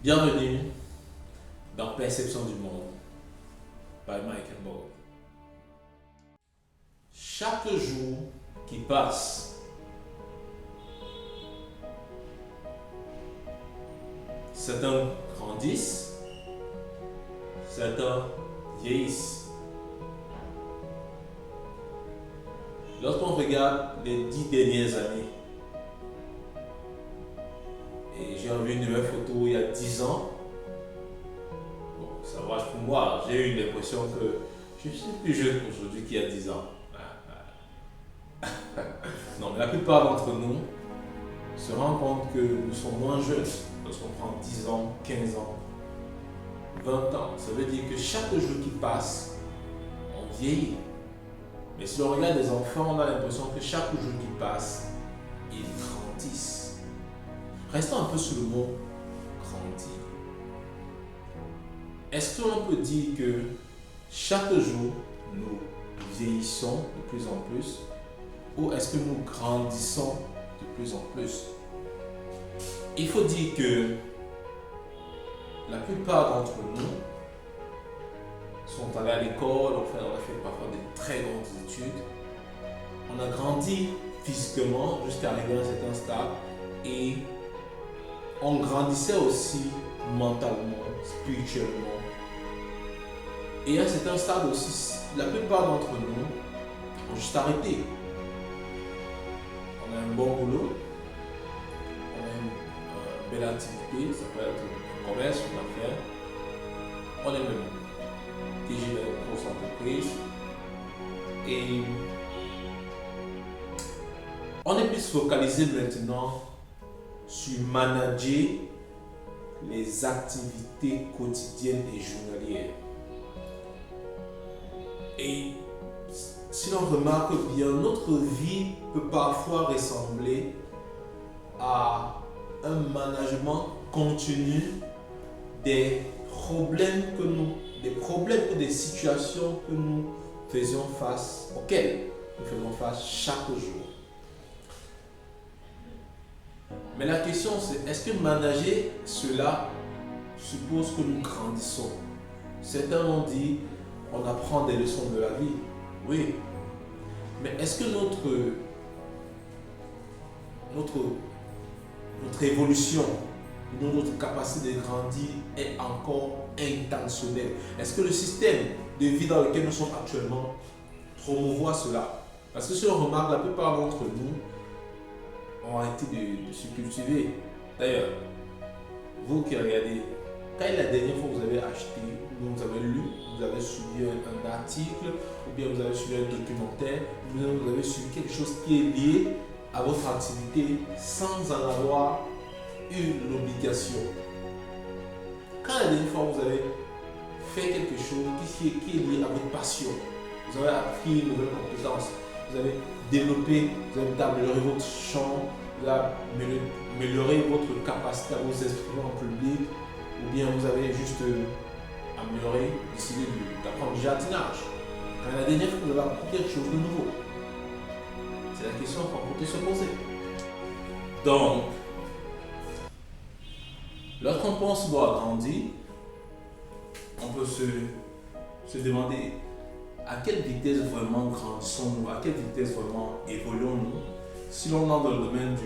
Bienvenue dans Perception du monde by Mike and Bob. Chaque jour qui passe, certains grandissent, certains vieillissent. Lorsqu'on regarde les 10 dernières années, et j'ai revu une nouvelle photo il y a 10 ans, bon, ça va pour moi, j'ai eu l'impression que je suis plus jeune aujourd'hui qu'il y a 10 ans. Non, mais la plupart d'entre nous se rendent compte que nous sommes moins jeunes lorsqu'on prend 10 ans, 15 ans, 20 ans. Ça veut dire que chaque jour qui passe, on vieillit. Mais si on regarde les enfants, on a l'impression que chaque jour qui passe, ils grandissent. Restons un peu sur le mot grandir. Est-ce qu'on peut dire que chaque jour, nous vieillissons de plus en plus, ou est-ce que nous grandissons de plus en plus? Il faut dire que la plupart d'entre nous sont allés à l'école, on a fait parfois de très grandes études. On a grandi physiquement jusqu'à arriver à un certain stade et on grandissait aussi mentalement, spirituellement. Et à un certain stade aussi, la plupart d'entre nous ont juste arrêté. On a un bon boulot, on a une belle activité, ça peut être un commerce, une affaire. On est même déjà dans une grosse entreprise. Et on est plus focalisé maintenant sur manager les activités quotidiennes et journalières. Et si l'on remarque bien, notre vie peut parfois ressembler à un management continu des problèmes ou des situations que nous faisions face, auxquelles nous faisons face chaque jour. Mais la question c'est, est-ce que manager cela suppose que nous grandissons? Certains ont dit, on apprend des leçons de la vie. Oui. Mais est-ce que notre évolution, notre capacité de grandir est encore intentionnelle? Est-ce que le système de vie dans lequel nous sommes actuellement promouvoit cela? Parce que si on remarque, la plupart d'entre nous ont arrêté de se cultiver. D'ailleurs, vous qui regardez, quand est la dernière fois que vous avez acheté, vous avez lu, vous avez suivi un article, ou bien vous avez suivi un documentaire, ou bien vous avez suivi quelque chose qui est lié à votre activité sans en avoir eu l'obligation? Quand la dernière fois vous avez fait quelque chose qui est lié à votre passion, vous avez appris une nouvelle compétence, vous avez développé, vous avez amélioré votre champ, vous avez amélioré votre capacité à vous exprimer en public, ou bien vous avez juste amélioré, décidé d'apprendre du jardinage. Quand la dernière fois vous avez appris quelque chose de nouveau? C'est la question qu'on peut se poser. Donc, lorsqu'on pense voir grandir, on peut se demander à quelle vitesse vraiment grandissons-nous, à quelle vitesse vraiment évoluons-nous, si l'on entre dans le domaine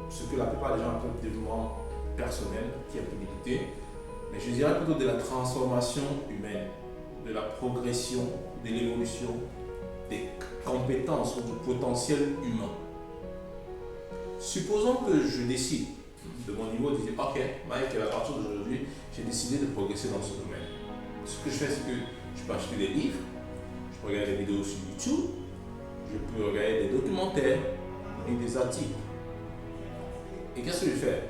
ce que la plupart des gens appellent le développement personnel, qui est un peu limité, mais je dirais plutôt de la transformation humaine, de la progression, de l'évolution, des compétences ou du potentiel humain. Supposons que je décide de mon niveau de dire, ok, Mike, à partir d'aujourd'hui, j'ai décidé de progresser dans ce domaine. Ce que je fais, c'est que je peux acheter des livres, je peux regarder des vidéos sur YouTube, je peux regarder des documentaires et des articles. Et qu'est-ce que je fais?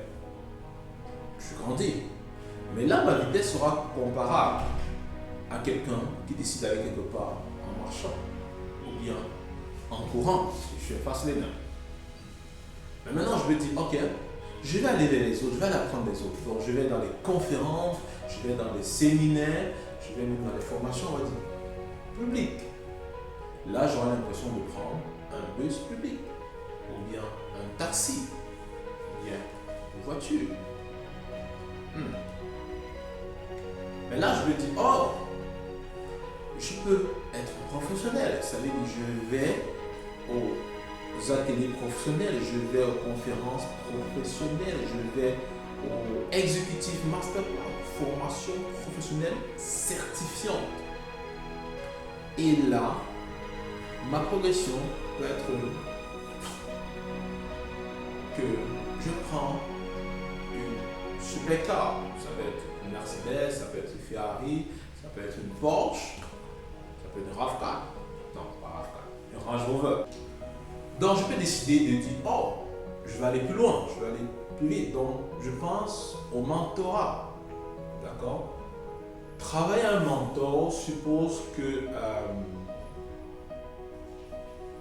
Je grandis. Mais là, ma vitesse sera comparable à quelqu'un qui décide d'aller quelque part en marchant ou bien en courant, si je fasse les mains. Mais maintenant, je me dis, ok, je vais aller vers les autres, je vais aller apprendre des autres. Donc, je vais dans les conférences, je vais dans les séminaires, je vais même dans les formations, on va dire, publiques. Là, j'aurai l'impression de prendre un bus public, ou bien un taxi, ou bien une voiture. je me dis, oh, je peux être professionnel. Ça veut dire je vais aux ateliers professionnels, je vais aux conférences professionnelles, je vais au exécutif masterclass, formation professionnelle certifiante. Et là, ma progression peut être que je prends une supercar, ça peut être une Mercedes, ça peut être une Ferrari, ça peut être une Porsche, ça peut être une RAV4, non pas RAV4, une Range Rover. Donc je peux décider de dire, oh, je vais aller plus loin, je vais aller plus vite. Donc je pense au mentorat, d'accord? Travailler un mentor suppose que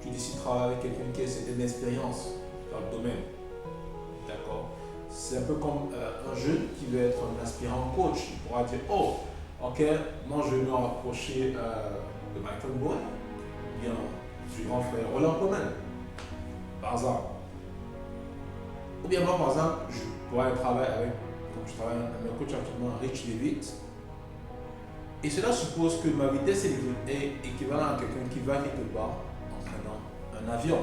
tu décides de travailler avec quelqu'un qui a une certaine expérience dans le domaine, d'accord? C'est un peu comme un jeune qui veut être un aspirant coach. Il pourra dire, oh, ok, moi je vais me rapprocher de Michael Boy, bien du grand frère Roland Coleman, par exemple. Ou bien moi, par exemple, je pourrais travailler avec, comme je travaille avec un coach actuellement, Rich Levitt. Et cela suppose que ma vitesse est équivalente à quelqu'un qui va quelque part en prenant un avion.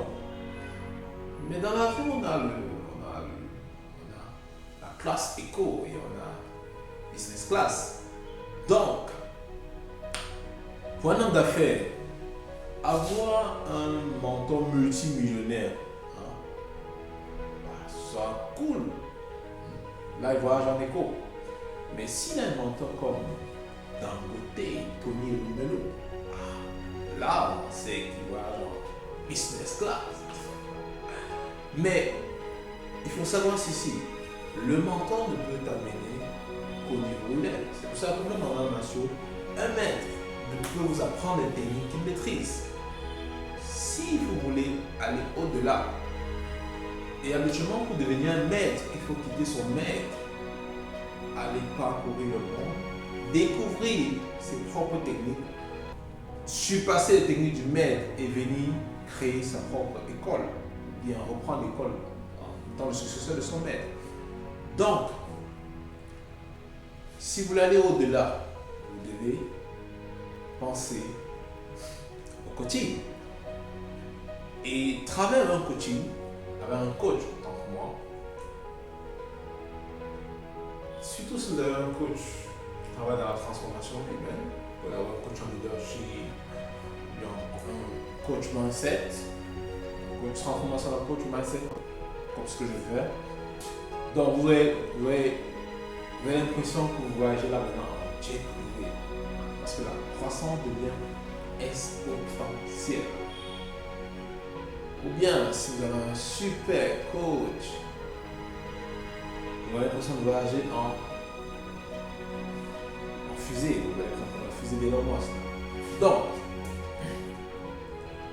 Mais dans l'avion, on a la classe éco et on a business class. Donc, pour un homme d'affaires, avoir un mentor multimillionnaire, ça cool. Là, il voyage en éco. Mais s'il a un mentor comme Dangote, Tony Rumelo, là, on sait qu'il voyage en business class. Mais il faut savoir ceci, le mentor ne peut t'amener qu'au niveau où il est. C'est pour ça que même dans la nation, un maître ne peut vous apprendre des techniques qu'il maîtrise. Si vous voulez aller au-delà, et habituellement pour devenir un maître, il faut quitter son maître, aller parcourir le monde, découvrir ses propres techniques, surpasser les techniques du maître et venir créer sa propre école, bien reprendre l'école en étant le successeur de son maître. Donc, si vous voulez aller au-delà, vous devez penser au coaching. Et travailler avec un coaching, avec un coach en tant que moi, surtout si vous avez un coach qui travaille dans la transformation humaine, vous pouvez avoir un coach en leadership, un coach mindset, un coach transformation, un coach mindset, comme ce que je fais. Donc vous avez l'impression que vous voyagez là maintenant en jet privé, parce que la croissance devient exponentielle. Ou bien, si vous avez un super coach, vous avez l'impression de voyager en fusée, vous avez la fusée d'Elon Musk. Donc,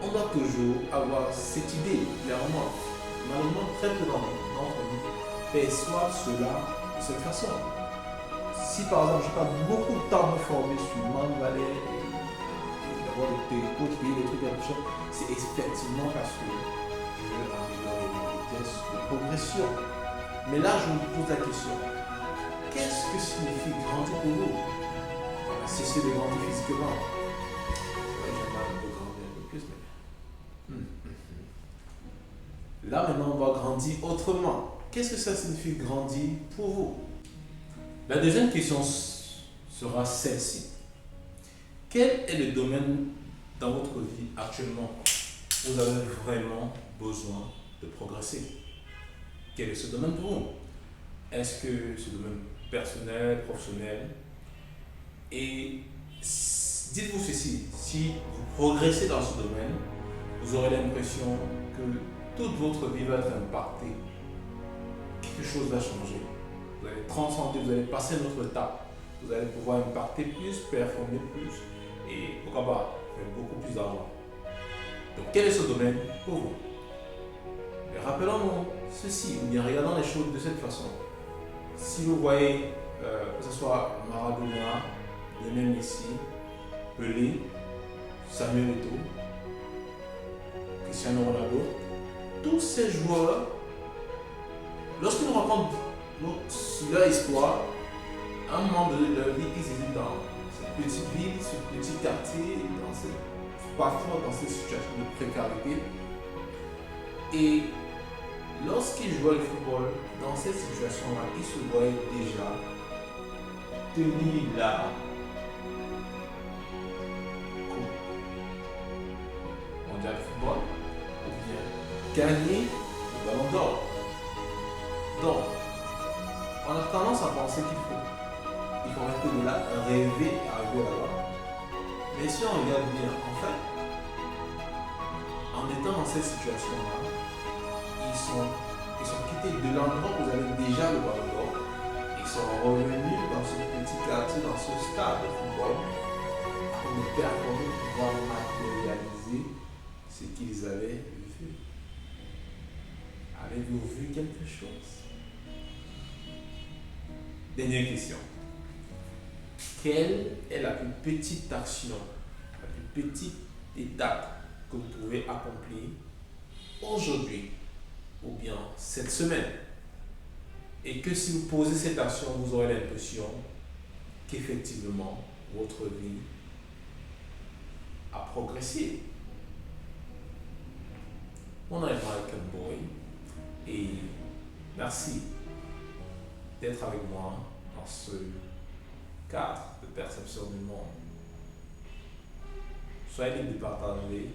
on doit toujours avoir cette idée, clairement. Malheureusement, très peu d'entre nous perçoivent cela de cette façon. Si par exemple, je passe beaucoup de temps à me former sur Man Valley, d'avoir des coachs, des trucs comme ça, c'est effectivement parce que je veux améliorer les vitesses de progression. Mais là, je me pose la question, qu'est-ce que signifie grandir pour vous? Cesser de grandir physiquement. J'aimerais un peu grandir un peu plus, mais... Là, maintenant, on va grandir autrement. Qu'est-ce que ça signifie grandir pour vous? La deuxième question sera celle-ci. Quel est le domaine dans votre vie actuellement où vous avez vraiment besoin de progresser? Quel est ce domaine pour vous? Est-ce que c'est domaine personnel, professionnel? Et dites-vous ceci, si vous progressez dans ce domaine, vous aurez l'impression que toute votre vie va être impactée. Quelque chose va changer. Vous allez transcender, vous allez passer notre étape. Vous allez pouvoir impacter plus, performer plus et pourquoi pas faire beaucoup plus d'argent. Donc quel est ce domaine pour vous? Mais rappelons-nous ceci, ou bien regardons les choses de cette façon. Si vous voyez que ce soit Maradona, Lionel Messi, Pelé, Samuel Eto'o, Cristiano Ronaldo, tous ces joueurs, lorsqu'ils nous racontent leur histoire, à un moment donné de leur vie, ils hésitent dans petite ville, ce petit quartier, parfois dans ces situations de précarité. Et lorsqu'il jouait le football, dans cette situation-là, il se voyait déjà tenir la coupe mondiale de football ou bien gagner le ballon d'or. Donc, on a tendance à penser qu'il faut rester de là, rêver, arriver là-bas. Mais si on regarde bien, en fait, en étant dans cette situation-là, ils sont quittés de l'endroit où vous avez déjà le ballon d'or. Ils sont revenus dans ce petit quartier, dans ce stade de football, pour nous performer, pour pouvoir matérialiser ce qu'ils avaient vu. Avez-vous vu quelque chose? Dernière question. Quelle est la plus petite action, la plus petite étape que vous pouvez accomplir aujourd'hui ou bien cette semaine? Et que si vous posez cette action, vous aurez l'impression qu'effectivement votre vie a progressé. Mon nom est Michael Boy et merci d'être avec moi dans ce cadre de perception du monde. Soyez libres de partager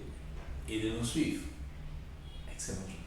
et de nous suivre. Excellente journée.